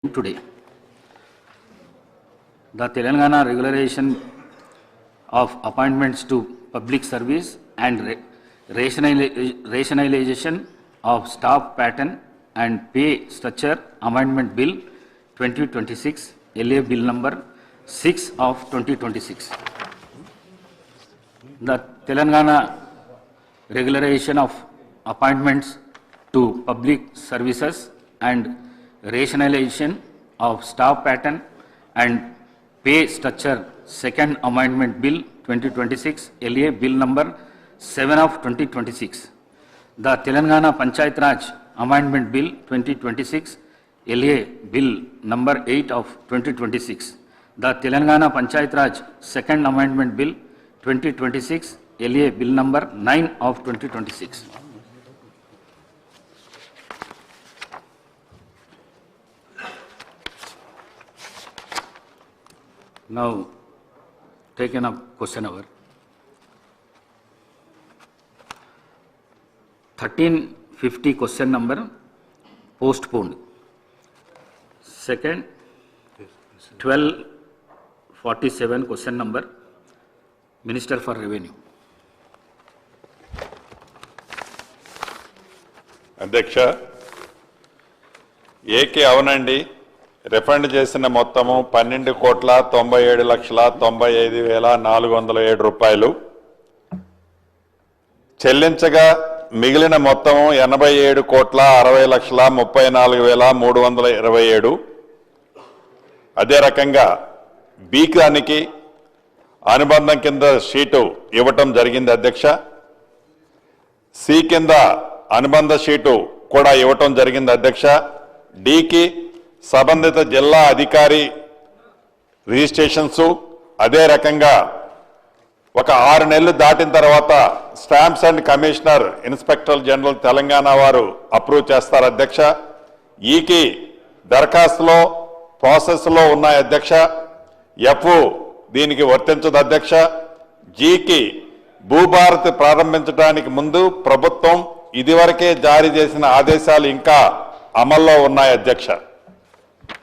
today. The Telangana Regulation of Appointments to Public Service and Rationalization of Staff Pattern and Pay Structure Amendment Bill 2026, LA Bill number 6 of 2026. The Telangana Regulation of Appointments to Public Services and Rationalization of Staff Pattern and Pay Structure Second Amendment Bill 2026, LA Bill number 7 of 2026. The Telangana Panchayat Raj Amendment Bill 2026, LA Bill number 8 of 2026. The Telangana Panchayat Raj Second Amendment Bill 2026, LA Bill number 9 of 2026. Now, taken up question number 1350 question number postponed. Second, 1247 question number Minister for Revenue. అధ్యక్ష AK అవునండి refund చేసిన మొత్తము 12,97,95,407 రూపాయలు చెల్లించగా మిగిలిన మొత్తము 87,60,34,327. అదే రకంగా B దానికి అనుబంధం కింద షీటు ఇవ్వటం జరిగింది అధ్యక్ష. సి కింద అనుబంధ షీటు కూడా ఇవ్వటం జరిగింది అధ్యక్ష. డికి సంబంధిత జిల్లా అధికారి రిజిస్ట్రేషన్స్, అదే రకంగా ఒక 6 నెలలు దాటిన తర్వాత stamps and commissioner inspector general Telangana వారు అప్రూవ్ చేస్తారు అధ్యక్ష. ఈకి దరఖాస్తులో ప్రాసెస్లో ఉన్నాయి అధ్యక్ష. ఎఫ్ దీనికి వర్తించదు అధ్యక్ష. జీకి భూభారత్ ప్రారంభించడానికి ముందు ప్రభుత్వం ఇదివరకే జారీ చేసిన ఆదేశాలు ఇంకా అమల్లో ఉన్నాయి అధ్యక్ష.